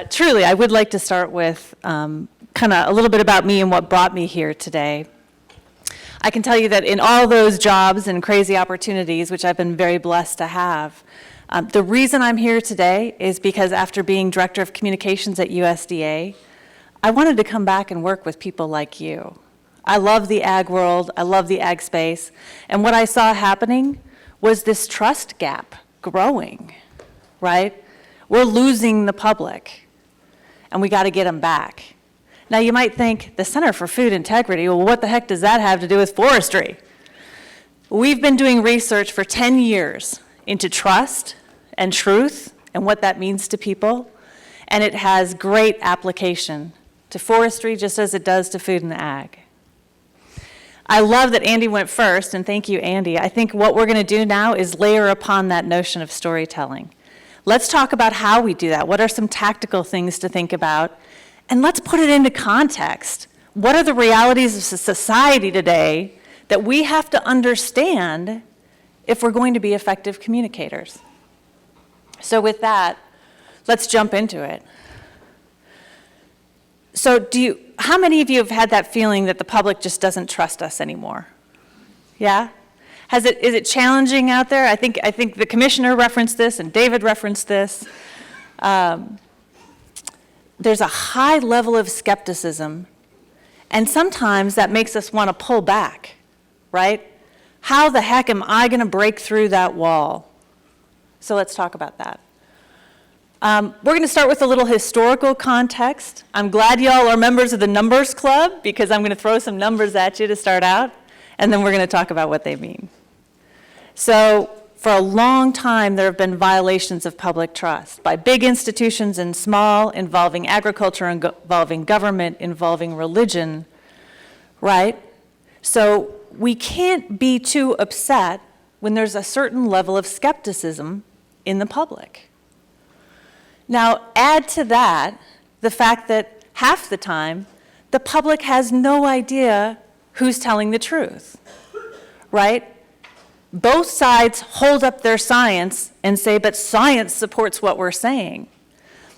Truly, I would like to start with kind of a little bit about me and what brought me here today. I can tell you that in all those jobs and crazy opportunities, which I've been very blessed to have, the reason I'm here today is because after being Director of Communications at USDA, I wanted to come back and work with people like you. I love the ag world, I love the ag space, and what I saw happening was this trust gap growing, right? We're losing the public, and we got to get them back. Now you might think, the Center for Food Integrity, well, what the heck does that have to do with forestry? We've been doing research for 10 years into trust and truth and what that means to people, and it has great application to forestry just as it does to food and ag. I love that Andy went first, and thank you, Andy. I think what we're going to do now is layer upon that notion of storytelling. Let's talk about how we do that. What are some tactical things to think about? And let's put it into context. What are the realities of society today that we have to understand if we're going to be effective communicators? So with that, let's jump into it. So how many of you have had that feeling that the public just doesn't trust us anymore? Yeah? Is it challenging out there? I think the commissioner referenced this and David referenced this. There's a high level of skepticism, and sometimes that makes us want to pull back, right? How the heck am I going to break through that wall? So let's talk about that. We're going to start with a little historical context. I'm glad y'all are members of the Numbers Club because I'm going to throw some numbers at you to start out, and then we're going to talk about what they mean. So for a long time, there have been violations of public trust by big institutions and small, involving agriculture, involving government, involving religion, right? So we can't be too upset when there's a certain level of skepticism in the public. Now, add to that the fact that half the time, the public has no idea who's telling the truth, right? Both sides hold up their science and say, but science supports what we're saying.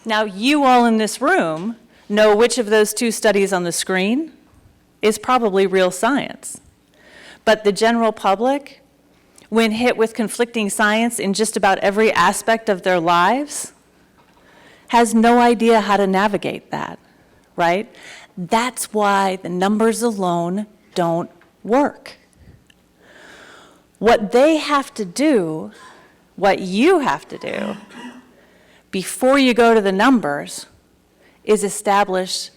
Now, you all in this room know which of those two studies on the screen is probably real science. But the general public, when hit with conflicting science in just about every aspect of their lives, has no idea how to navigate that, right? That's why the numbers alone don't work. What they have to do, what you have to do, before you go to the numbers, is establish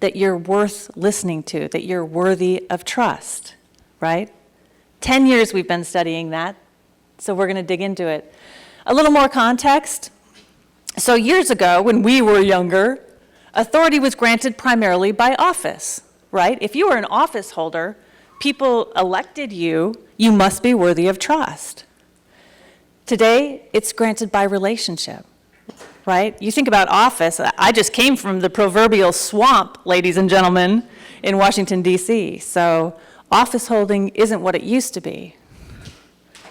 that you're worth listening to, that you're worthy of trust, right? 10 years we've been studying that, so we're going to dig into it. A little more context. So years ago, when we were younger, authority was granted primarily by office, right? If you were an office holder, people elected you, you must be worthy of trust. Today, it's granted by relationship, right? You think about office, I just came from the proverbial swamp, ladies and gentlemen, in Washington, D.C. So office holding isn't what it used to be.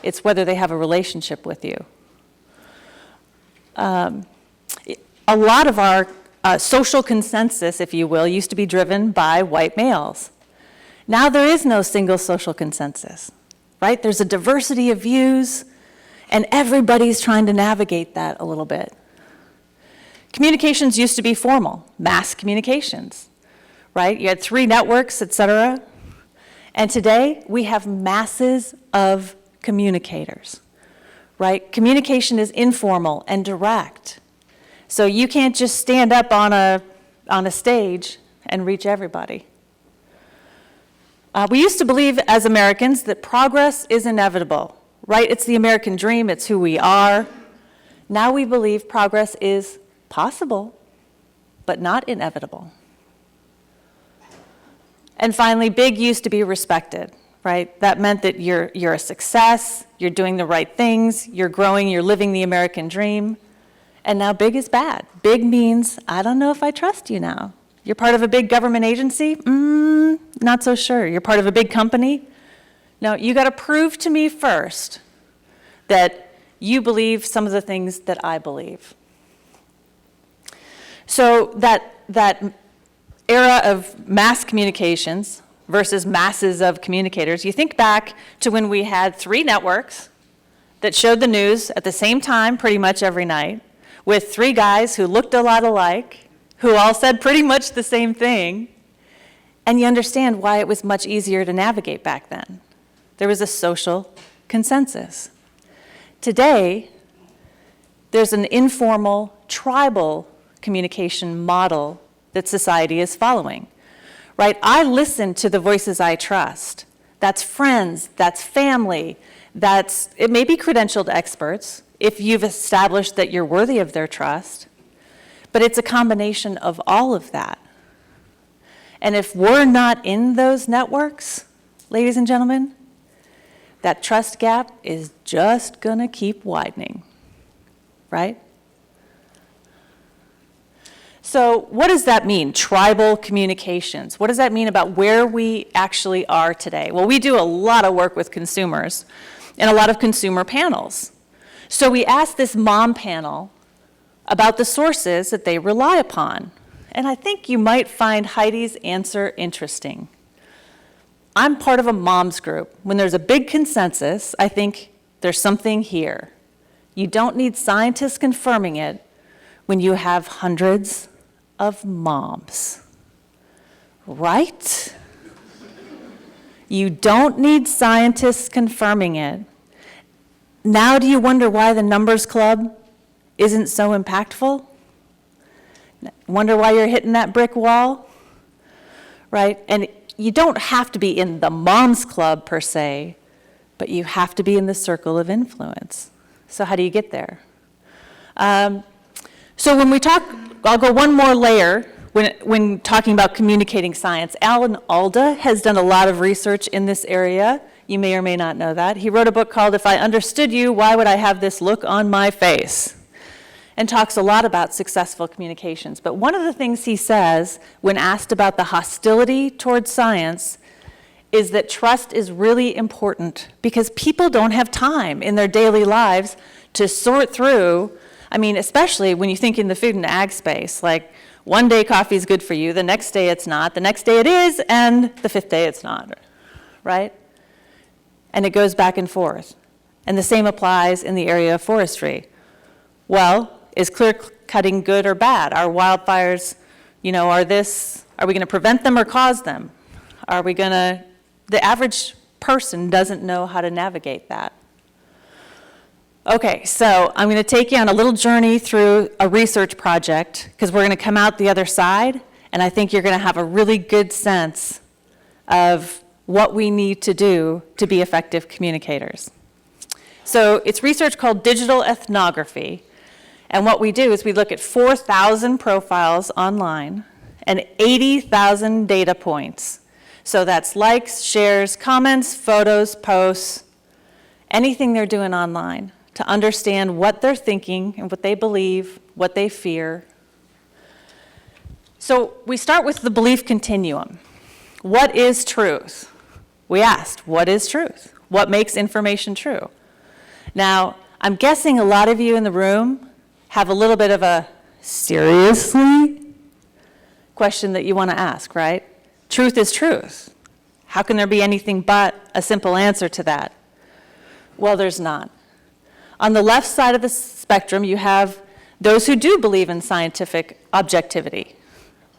It's whether they have a relationship with you. A lot of our social consensus, if you will, used to be driven by white males. Now there is no single social consensus, right? There's a diversity of views, and everybody's trying to navigate that a little bit. Communications used to be formal, mass communications, right? You had 3 networks, et cetera. And today, we have masses of communicators, right? Communication is informal and direct. So you can't just stand up on a stage and reach everybody. We used to believe as Americans that progress is inevitable, right? It's the American dream, it's who we are. Now we believe progress is possible, but not inevitable. And finally, big used to be respected, right? That meant that you're a success, you're doing the right things, you're growing, you're living the American dream. And now big is bad. Big means, I don't know if I trust you now. You're part of a big government agency? Not so sure. You're part of a big company? No, you got to prove to me first that you believe some of the things that I believe. So that era of mass communications versus masses of communicators, you think back to when we had 3 networks that showed the news at the same time pretty much every night, with 3 guys who looked a lot alike, who all said pretty much the same thing, and you understand why it was much easier to navigate back then. There was a social consensus. Today, there's an informal, tribal communication model that society is following, right? I listen to the voices I trust. That's friends, that's family, it may be credentialed experts if you've established that you're worthy of their trust, but it's a combination of all of that. And if we're not in those networks, ladies and gentlemen, that trust gap is just gonna keep widening, right? So what does that mean, tribal communications? What does that mean about where we actually are today? Well, we do a lot of work with consumers and a lot of consumer panels. So we asked this mom panel about the sources that they rely upon. And I think you might find Heidi's answer interesting. I'm part of a mom's group. When there's a big consensus, I think there's something here. You don't need scientists confirming it when you have hundreds of moms, right? You don't need scientists confirming it. Now do you wonder why the numbers club isn't so impactful? Wonder why you're hitting that brick wall, right? And you don't have to be in the mom's club per se, but you have to be in the circle of influence. So how do you get there? So when we talk, I'll go one more layer when talking about communicating science. Alan Alda has done a lot of research in this area. You may or may not know that. He wrote a book called If I Understood You, Why Would I Have This Look on My Face? And talks a lot about successful communications. But one of the things he says when asked about the hostility towards science is that trust is really important because people don't have time in their daily lives to sort through, I mean, especially when you think in the food and ag space, like one day coffee is good for you, the next day it's not, the next day it is, and the 5th day it's not, right? And it goes back and forth. And the same applies in the area of forestry. Well, is clear cutting good or bad? Are wildfires, are we gonna prevent them or cause them? The average person doesn't know how to navigate that. Okay, so I'm gonna take you on a little journey through a research project because we're gonna come out the other side and I think you're gonna have a really good sense of what we need to do to be effective communicators. So it's research called digital ethnography. And what we do is we look at 4,000 profiles online and 80,000 data points. So that's likes, shares, comments, photos, posts, anything they're doing online to understand what they're thinking and what they believe, what they fear. So we start with the belief continuum. What is truth? We asked, what is truth? What makes information true? Now, I'm guessing a lot of you in the room have a little bit of a seriously question that you want to ask, right? Truth is truth. How can there be anything but a simple answer to that? Well, there's not. On the left side of the spectrum, you have those who do believe in scientific objectivity,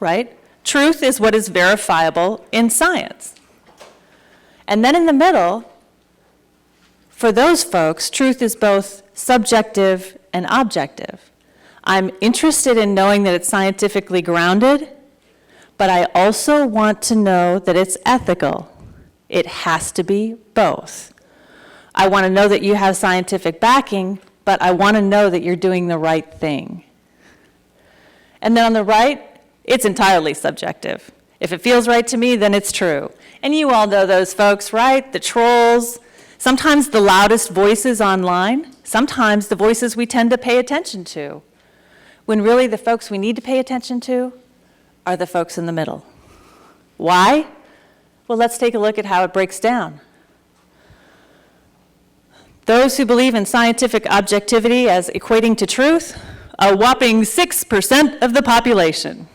right? Truth is what is verifiable in science. And then in the middle, for those folks, truth is both subjective and objective. I'm interested in knowing that it's scientifically grounded, but I also want to know that it's ethical. It has to be both. I want to know that you have scientific backing, but I want to know that you're doing the right thing. And then on the right, it's entirely subjective. If it feels right to me, then it's true. And you all know those folks, right? The trolls, sometimes the loudest voices online, sometimes the voices we tend to pay attention to, when really the folks we need to pay attention to are the folks in the middle. Why? Well, let's take a look at how it breaks down. Those who believe in scientific objectivity as equating to truth, a whopping 6% of the population.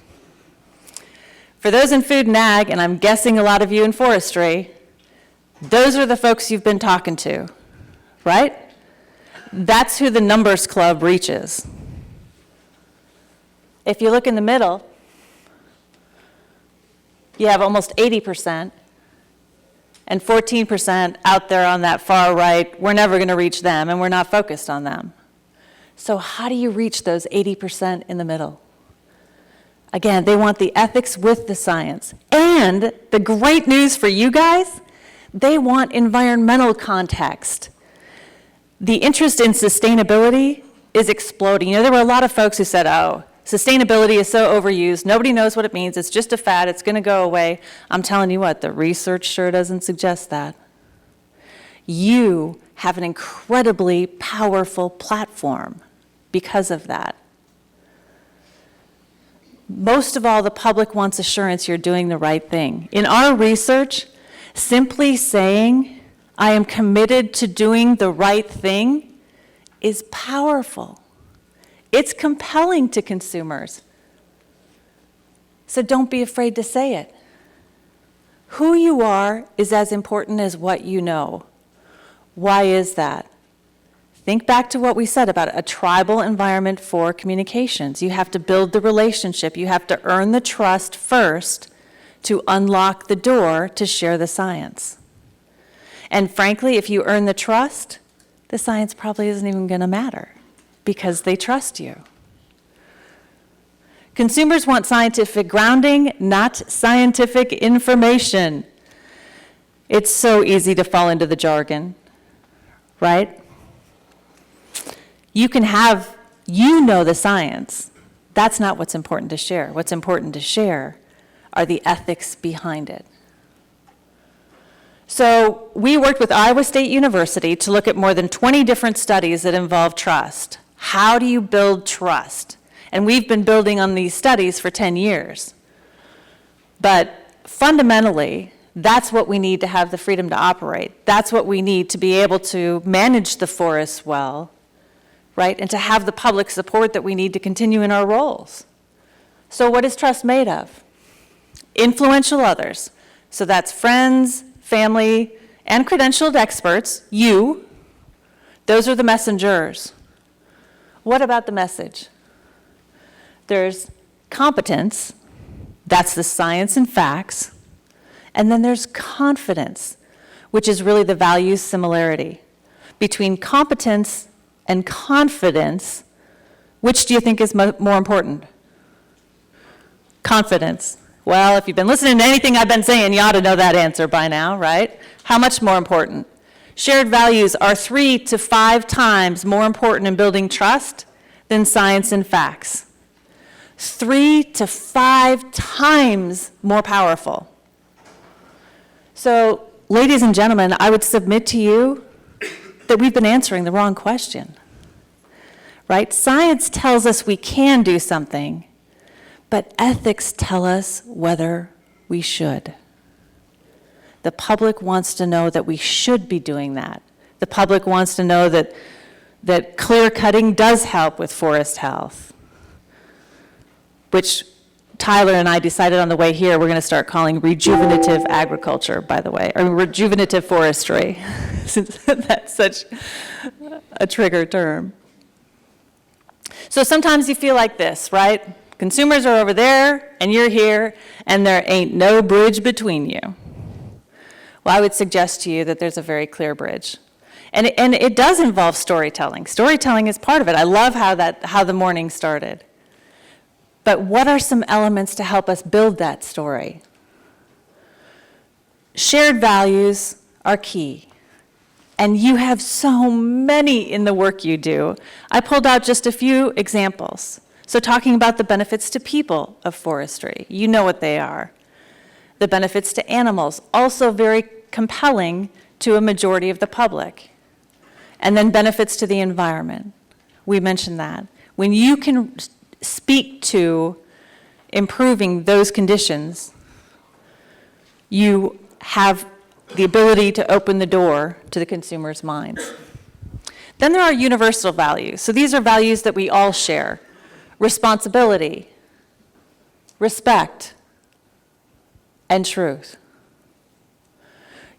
For those in food and ag, and I'm guessing a lot of you in forestry, those are the folks you've been talking to, right? That's who the numbers club reaches. If you look in the middle, you have almost 80%, and 14% out there on that far right. We're never going to reach them, and we're not focused on them. So how do you reach those 80% in the middle? Again, they want the ethics with the science. And the great news for you guys, they want environmental context. The interest in sustainability is exploding. You know, there were a lot of folks who said, oh, sustainability is so overused. Nobody knows what it means. It's just a fad. It's going to go away. I'm telling you what, the research sure doesn't suggest that. You have an incredibly powerful platform because of that. Most of all, the public wants assurance you're doing the right thing. In our research, simply saying, I am committed to doing the right thing is powerful. It's compelling to consumers. So don't be afraid to say it. Who you are is as important as what you know. Why is that? Think back to what we said about a tribal environment for communications. You have to build the relationship. You have to earn the trust first to unlock the door to share the science. And frankly, if you earn the trust, the science probably isn't even going to matter because they trust you. Consumers want scientific grounding, not scientific information. It's so easy to fall into the jargon, right? You know the science. That's not what's important to share. What's important to share are the ethics behind it. So we worked with Iowa State University to look at more than 20 different studies that involve trust. How do you build trust? And we've been building on these studies for 10 years. But fundamentally, that's what we need to have the freedom to operate. That's what we need to be able to manage the forests well, right? And to have the public support that we need to continue in our roles. So what is trust made of? Influential others. So that's friends, family, and credentialed experts, you. Those are the messengers. What about the message? There's competence, that's the science and facts, and then there's confidence, which is really the values similarity. Between competence and confidence, which do you think is more important? Confidence. Well, if you've been listening to anything I've been saying, you ought to know that answer by now, right? How much more important? Shared values are 3 to 5 times more important in building trust than science and facts. 3 to 5 times more powerful. So, ladies and gentlemen, I would submit to you that we've been answering the wrong question, right? Science tells us we can do something, but ethics tell us whether we should. The public wants to know that we should be doing that. The public wants to know that clear cutting does help with forest health, which Tyler and I decided on the way here we're going to start calling rejuvenative agriculture, by the way, or rejuvenative forestry, since that's such a trigger term. So sometimes you feel like this, right? Consumers are over there, and you're here, and there ain't no bridge between you. Well, I would suggest to you that there's a very clear bridge. And it does involve storytelling. Storytelling is part of it. I love how the morning started. But what are some elements to help us build that story? Shared values are key. And you have so many in the work you do. I pulled out just a few examples. So talking about the benefits to people of forestry, you know what they are. The benefits to animals, also very compelling to a majority of the public. And then benefits to the environment. We mentioned that. When you can speak to improving those conditions, you have the ability to open the door to the consumer's minds. Then there are universal values. So these are values that we all share. Responsibility, respect, and truth.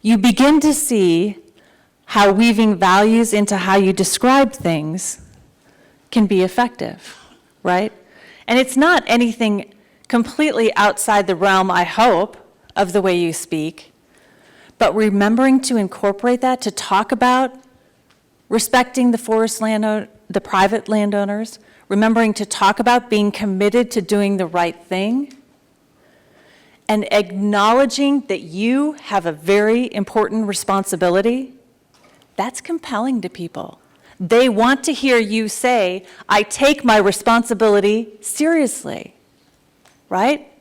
You begin to see how weaving values into how you describe things can be effective, right? And it's not anything completely outside the realm, I hope, of the way you speak, but remembering to incorporate that, to talk about respecting the forest landowner, the private landowners, remembering to talk about being committed to doing the right thing, and acknowledging that you have a very important responsibility, that's compelling to people. They want to hear you say, I take my responsibility seriously, right?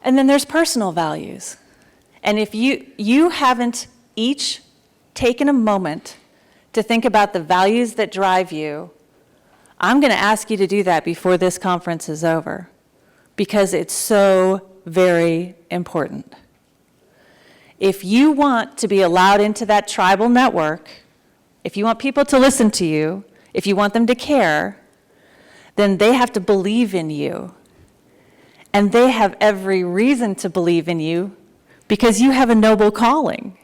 And then there's personal values. And if you haven't each taken a moment to think about the values that drive you, I'm going to ask you to do that before this conference is over, because it's so very important. If you want to be allowed into that tribal network, if you want people to listen to you, if you want them to care, then they have to believe in you. And they have every reason to believe in you because you have a noble calling.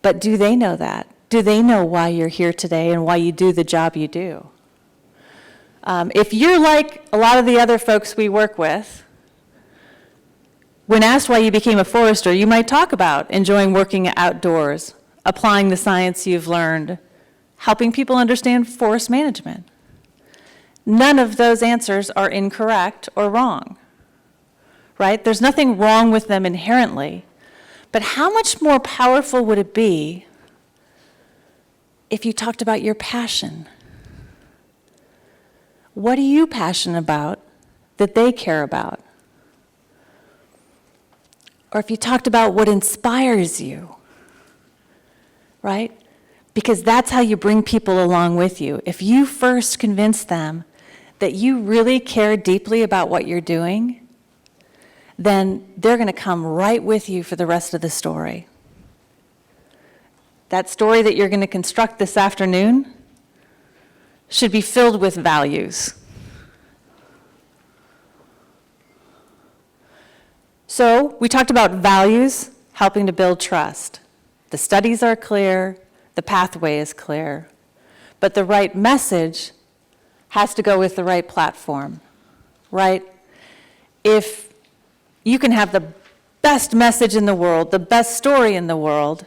But do they know that? Do they know why you're here today and why you do the job you do? If you're like a lot of the other folks we work with, when asked why you became a forester, you might talk about enjoying working outdoors, applying the science you've learned, helping people understand forest management. None of those answers are incorrect or wrong, right? There's nothing wrong with them inherently, but how much more powerful would it be if you talked about your passion? What are you passionate about that they care about? Or if you talked about what inspires you, right? Because that's how you bring people along with you. If you first convince them that you really care deeply about what you're doing, then they're going to come right with you for the rest of the story. That story that you're going to construct this afternoon should be filled with values. So we talked about values helping to build trust. The studies are clear, the pathway is clear, but the right message has to go with the right platform, right? If you can have the best message in the world, the best story in the world,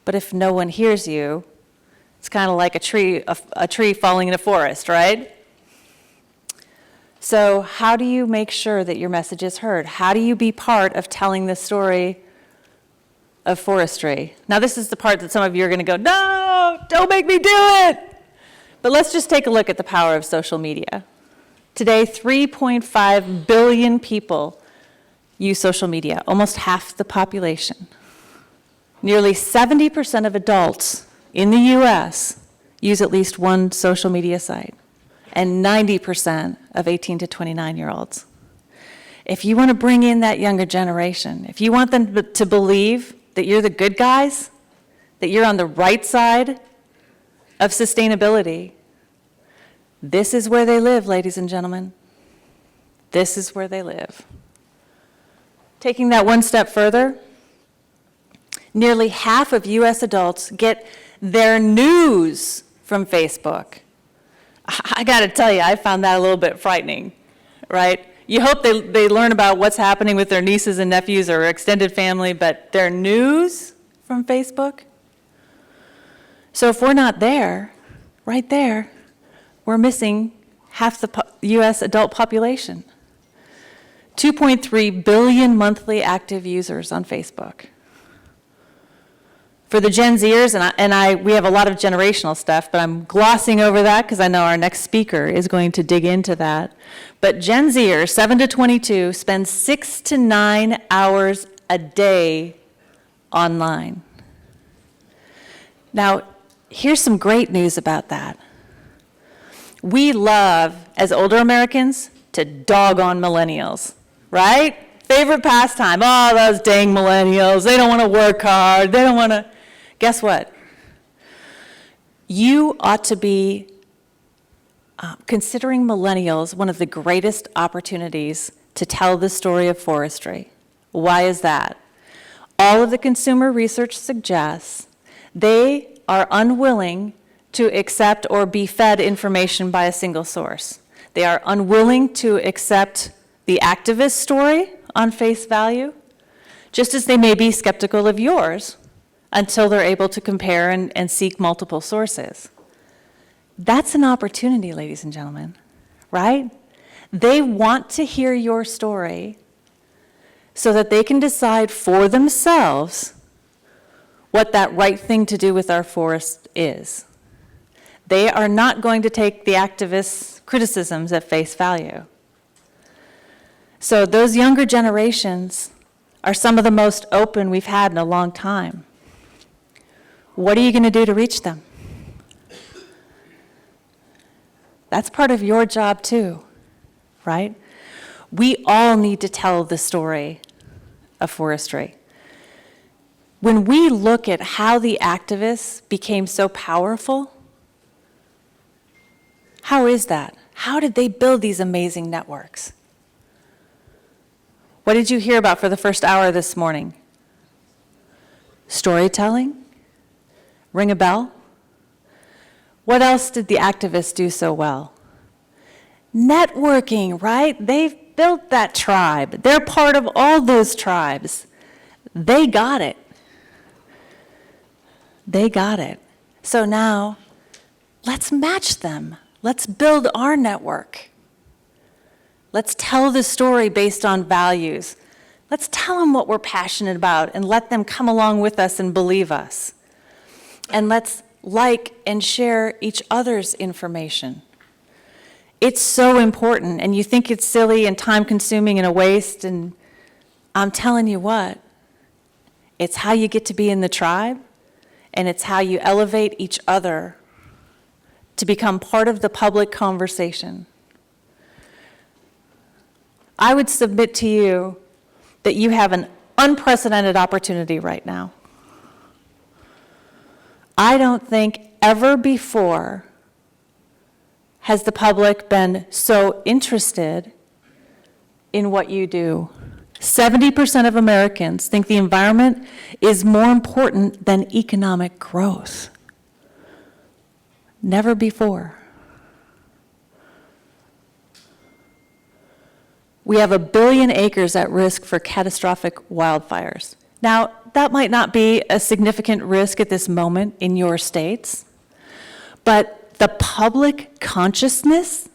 but if no one hears you, it's kind of like a tree falling in a forest, right? So how do you make sure that your message is heard? How do you be part of telling the story of forestry? Now, this is the part that some of you are going to go, no, don't make me do it. But let's just take a look at the power of social media. Today, 3.5 billion people use social media, almost half the population. Nearly 70% of adults in the US use at least one social media site, and 90% of 18 to 29-year-olds. If you want to bring in that younger generation, if you want them to believe that you're the good guys, that you're on the right side of sustainability, this is where they live, ladies and gentlemen. This is where they live. Taking that one step further, nearly half of US adults get their news from Facebook. I got to tell you, I found that a little bit frightening, right? You hope they learn about what's happening with their nieces and nephews or extended family, but their news from Facebook? So if we're not there, right there, we're missing half the US adult population. 2.3 billion monthly active users on Facebook. For the Gen Zers, we have a lot of generational stuff, but I'm glossing over that because I know our next speaker is going to dig into that. But Gen Zers, 7 to 22, spend 6 to 9 hours a day online. Now, here's some great news about that. We love, as older Americans, to dog on millennials, right? Favorite pastime, oh, those dang millennials, they don't want to work hard, they don't want to. Guess what? You ought to be considering millennials one of the greatest opportunities to tell the story of forestry. Why is that? All of the consumer research suggests they are unwilling to accept or be fed information by a single source. They are unwilling to accept the activist story on face value, just as they may be skeptical of yours until they're able to compare and seek multiple sources. That's an opportunity, ladies and gentlemen, right? They want to hear your story so that they can decide for themselves what that right thing to do with our forest is. They are not going to take the activists' criticisms at face value. So those younger generations are some of the most open we've had in a long time. What are you going to do to reach them? That's part of your job too, right? We all need to tell the story of forestry. When we look at how the activists became so powerful, how is that? How did they build these amazing networks? What did you hear about for the first hour this morning? Storytelling? Ring a bell? What else did the activists do so well? Networking, right? They've built that tribe. They're part of all those tribes. They got it. They got it. So now, let's match them. Let's build our network. Let's tell the story based on values. Let's tell them what we're passionate about and let them come along with us and believe us. And let's like and share each other's information. It's so important, and you think it's silly and time-consuming and a waste, and I'm telling you what, it's how you get to be in the tribe, and it's how you elevate each other to become part of the public conversation. I would submit to you that you have an unprecedented opportunity right now. I don't think ever before has the public been so interested in what you do. 70% of Americans think the environment is more important than economic growth. Never before. We have 1 billion acres at risk for catastrophic wildfires. Now, that might not be a significant risk at this moment in your states, but the public consciousness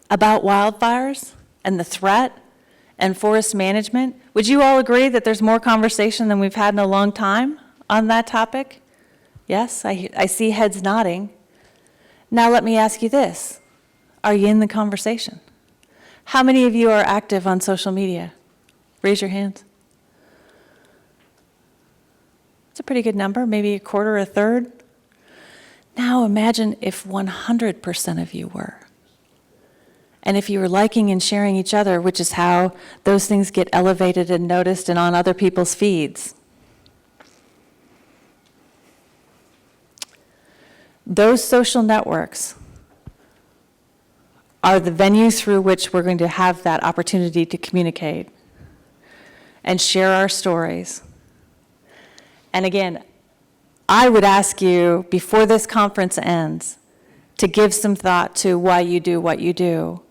about wildfires and the threat and forest management, would you all agree that there's more conversation than we've had in a long time on that topic? Yes, I see heads nodding. Now let me ask you this. Are you in the conversation? How many of you are active on social media? Raise your hands. It's a pretty good number, maybe a quarter, a third. Now imagine if 100% of you were. And if you were liking and sharing each other, which is how those things get elevated and noticed and on other people's feeds. Those social networks are the venues through which we're going to have that opportunity to communicate and share our stories. And again, I would ask you, before this conference ends, to give some thought to why you do what you do,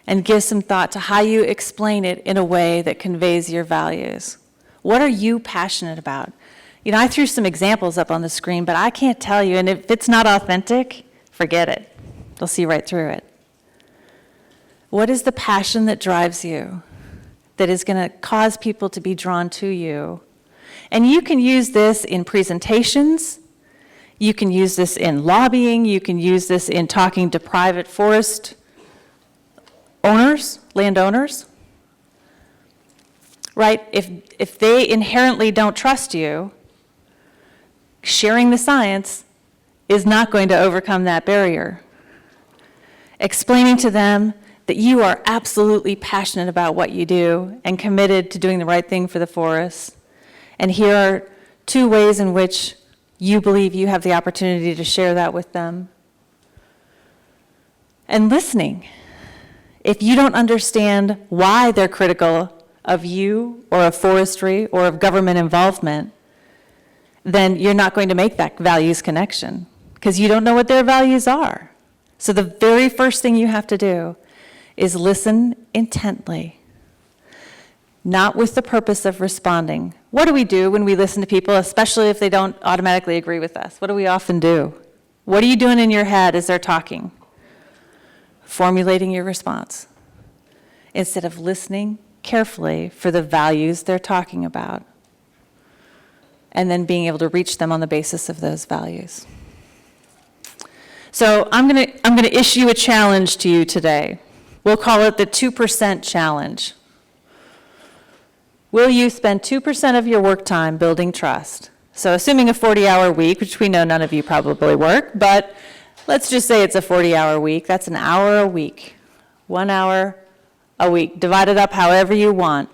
and give some thought to how you explain it in a way that conveys your values. What are you passionate about? You know, I threw some examples up on the screen, but I can't tell you, and if it's not authentic, forget it. They'll see right through it. What is the passion that drives you, that is going to cause people to be drawn to you? And you can use this in presentations, you can use this in lobbying, you can use this in talking to private forest owners, landowners, right? If they inherently don't trust you, sharing the science is not going to overcome that barrier. Explaining to them that you are absolutely passionate about what you do and committed to doing the right thing for the forest. And here are 2 ways in which you believe you have the opportunity to share that with them. And listening. If you don't understand why they're critical of you or of forestry or of government involvement, then you're not going to make that values connection because you don't know what their values are. So the very first thing you have to do is listen intently, not with the purpose of responding. What do we do when we listen to people, especially if they don't automatically agree with us? What do we often do? What are you doing in your head as they're talking? Formulating your response instead of listening carefully for the values they're talking about and then being able to reach them on the basis of those values. So I'm going to issue a challenge to you today. We'll call it the 2% challenge. Will you spend 2% of your work time building trust? So assuming a 40-hour week, which we know none of you probably work, but let's just say it's a 40-hour week. That's an hour a week, 1 hour a week. Divide it up however you want.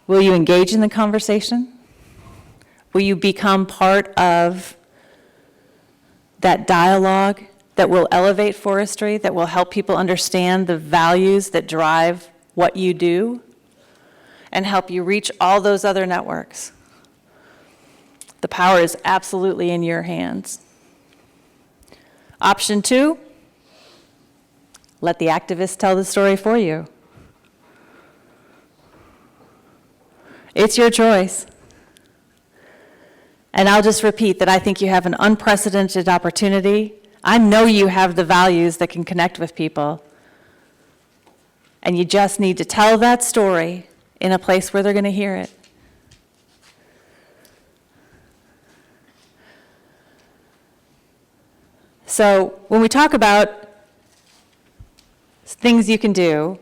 Will you engage in the conversation? Will you become part of that dialogue that will elevate forestry, that will help people understand the values that drive what you do and help you reach all those other networks? The power is absolutely in your hands. Option 2, let the activists tell the story for you. It's your choice. And I'll just repeat that I think you have an unprecedented opportunity. I know you have the values that can connect with people. And you just need to tell that story in a place where they're going to hear it. So when we talk about things you can do,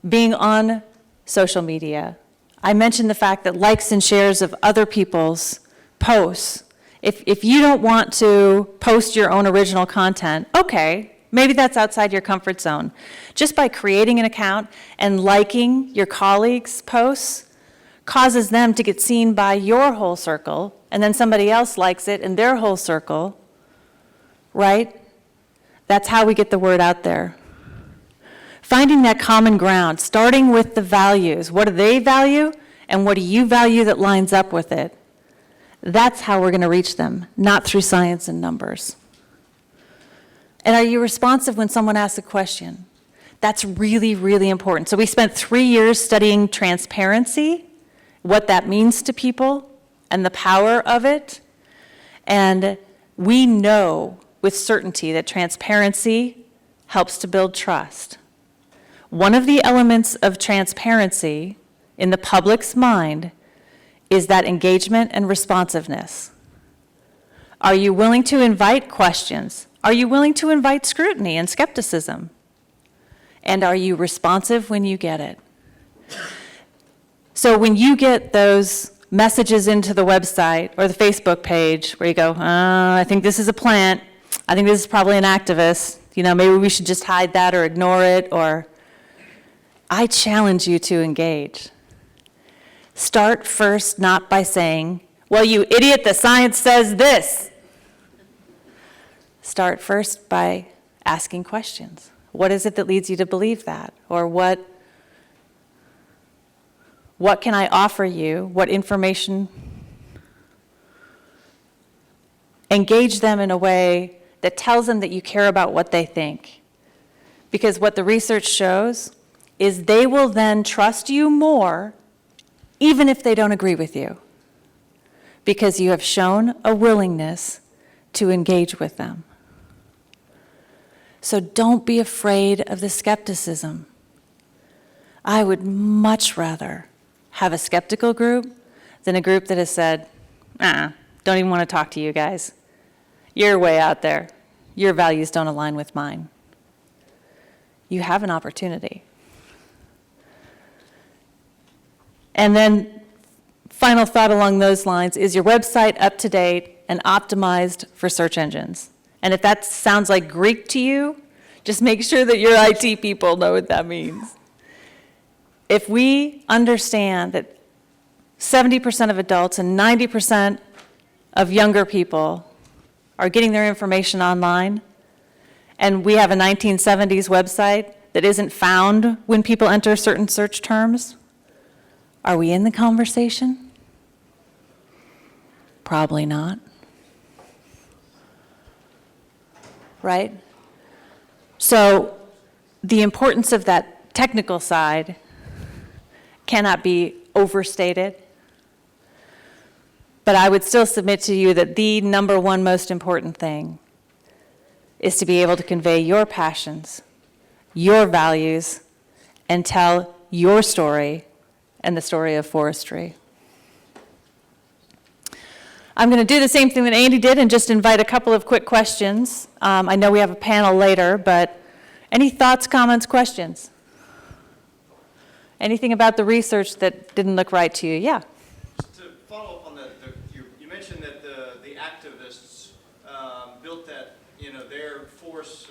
being on social media, I mentioned the fact that likes and shares of other people's posts, if you don't want to post your own original content, okay, maybe that's outside your comfort zone. Just by creating an account and liking your colleagues' posts causes them to get seen by your whole circle, and then somebody else likes it in their whole circle, right? That's how we get the word out there. Finding that common ground, starting with the values. What do they value, and what do you value that lines up with it? That's how we're going to reach them, not through science and numbers. And are you responsive when someone asks a question? That's really, really important. So we spent 3 years studying transparency, what that means to people, and the power of it. And we know with certainty that transparency helps to build trust. One of the elements of transparency in the public's mind is that engagement and responsiveness. Are you willing to invite questions? Are you willing to invite scrutiny and skepticism? And are you responsive when you get it? So when you get those messages into the website or the Facebook page where you go, I think this is a plant, I think this is probably an activist, maybe we should just hide that or ignore it, or I challenge you to engage. Start first not by saying, well, you idiot, the science says this. Start first by asking questions. What is it that leads you to believe that? Or what can I offer you? What information? Engage them in a way that tells them that you care about what they think. Because what the research shows is they will then trust you more even if they don't agree with you, because you have shown a willingness to engage with them. So don't be afraid of the skepticism. I would much rather have a skeptical group than a group that has said, don't even want to talk to you guys. You're way out there. Your values don't align with mine. You have an opportunity. And then, final thought along those lines, is your website up to date and optimized for search engines? And if that sounds like Greek to you, just make sure that your IT people know what that means. If we understand that 70% of adults and 90% of younger people are getting their information online, and we have a 1970s website that isn't found when people enter certain search terms, are we in the conversation? Probably not. Right? So the importance of that technical side cannot be overstated. But I would still submit to you that the number one most important thing is to be able to convey your passions, your values, and tell your story and the story of forestry. I'm going to do the same thing that Andy did and just invite a couple of quick questions. I know we have a panel later, but any thoughts, comments, questions? Anything about the research that didn't look right to you? Yeah. Just to follow up on that, you mentioned that the activists built that, their force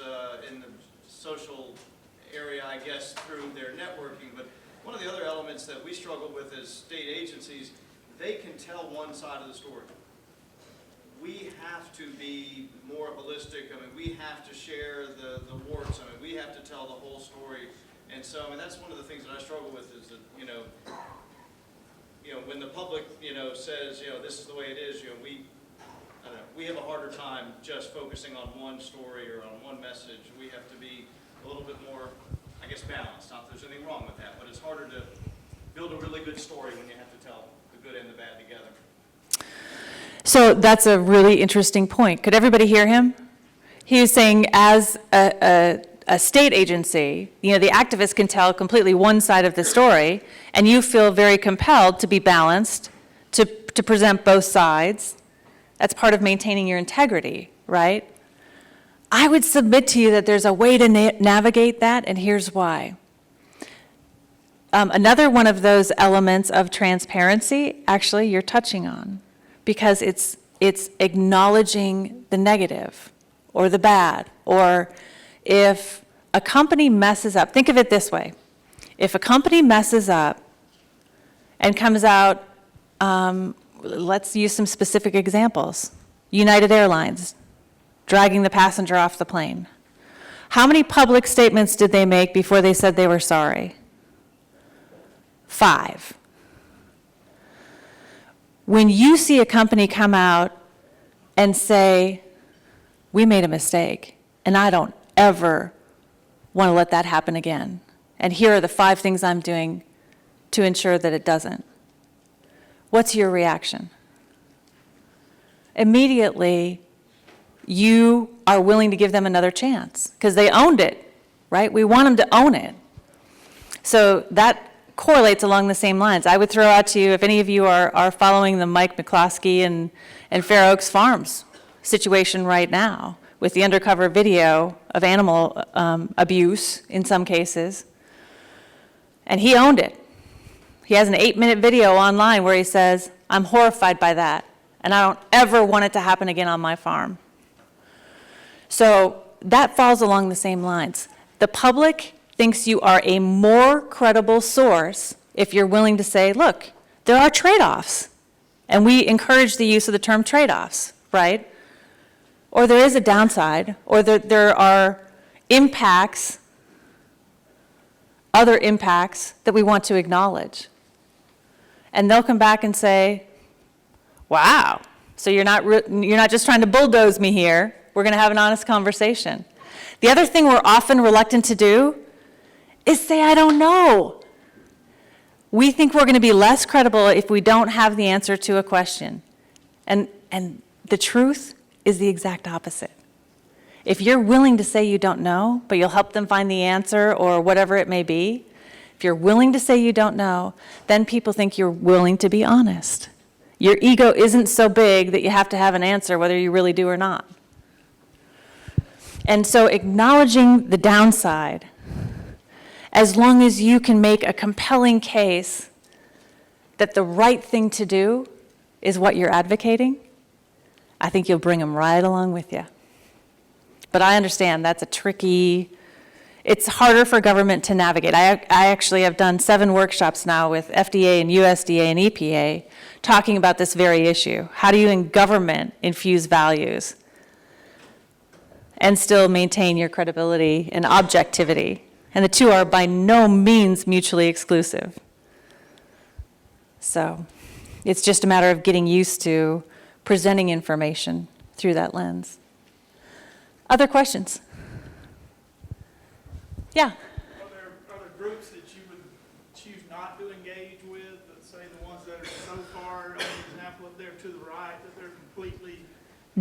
in the social area, I guess, through their networking. But one of the other elements that we struggle with as state agencies, they can tell one side of the story. We have to be more holistic. I mean, we have to share the warts. I mean, we have to tell the whole story. And so, I mean, that's one of the things that I struggle with is that, when the public, says, this is the way it is, we have a harder time just focusing on one story or on one message. We have to be a little bit more, I guess, balanced. Not that there's anything wrong with that, but it's harder to build a really good story when you have to tell the good and the bad together. So that's a really interesting point. Could everybody hear him? He was saying as a state agency, the activists can tell completely one side of the story, and you feel very compelled to be balanced, to present both sides. That's part of maintaining your integrity, right? I would submit to you that there's a way to navigate that, and here's why. Another one of those elements of transparency, actually, you're touching on, because it's acknowledging the negative or the bad, or if a company messes up, think of it this way. If a company messes up and comes out, let's use some specific examples. United Airlines, dragging the passenger off the plane. How many public statements did they make before they said they were sorry? 5. When you see a company come out and say, we made a mistake, and I don't ever want to let that happen again, and here are the 5 things I'm doing to ensure that it doesn't, what's your reaction? Immediately, you are willing to give them another chance, because they owned it, right? We want them to own it. So that correlates along the same lines. I would throw out to you, if any of you are following the Mike McCloskey and Fair Oaks Farms situation right now, with the undercover video of animal abuse in some cases, and he owned it. He has an 8-minute video online where he says, I'm horrified by that, and I don't ever want it to happen again on my farm. So that falls along the same lines. The public thinks you are a more credible source if you're willing to say, look, there are trade-offs. And we encourage the use of the term trade-offs, right? Or there is a downside, or there are impacts, other impacts that we want to acknowledge. And they'll come back and say, wow, so you're not just trying to bulldoze me here. We're going to have an honest conversation. The other thing we're often reluctant to do is say, I don't know. We think we're going to be less credible if we don't have the answer to a question. And the truth is the exact opposite. If you're willing to say you don't know, but you'll help them find the answer or whatever it may be, if you're willing to say you don't know, then people think you're willing to be honest. Your ego isn't so big that you have to have an answer whether you really do or not. And so acknowledging the downside, as long as you can make a compelling case that the right thing to do is what you're advocating, I think you'll bring them right along with you. But I understand that's a tricky it's harder for government to navigate. I actually have done 7 workshops now with FDA and USDA and EPA talking about this very issue. How do you in government infuse values and still maintain your credibility and objectivity? And the two are by no means mutually exclusive. So it's just a matter of getting used to presenting information through that lens. Other questions? Yeah. Are there groups that you would choose not to engage with, let's say the ones that are so far, an example up there to the right, that they're completely,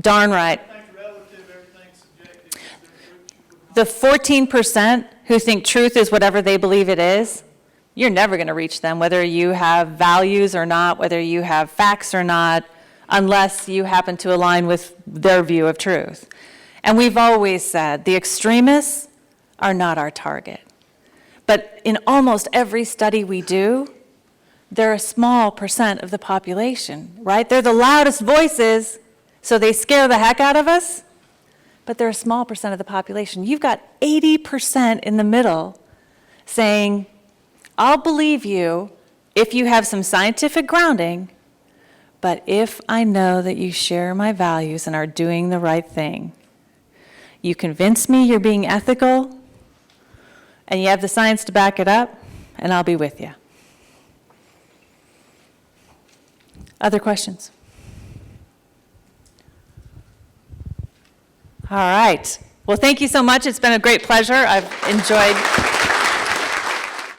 Darn right. everything's relative, everything's subjective? Is there groups you would The 14% who think truth is whatever they believe it is, you're never going to reach them, whether you have values or not, whether you have facts or not, unless you happen to align with their view of truth. And we've always said the extremists are not our target. But in almost every study we do, they're a small percent of the population, right? They're the loudest voices, so they scare the heck out of us, but they're a small percent of the population. You've got 80% in the middle saying, I'll believe you if you have some scientific grounding, but if I know that you share my values and are doing the right thing. You convince me you're being ethical, and you have the science to back it up, and I'll be with you. Other questions? All right. Well, thank you so much. It's been a great pleasure. I've enjoyed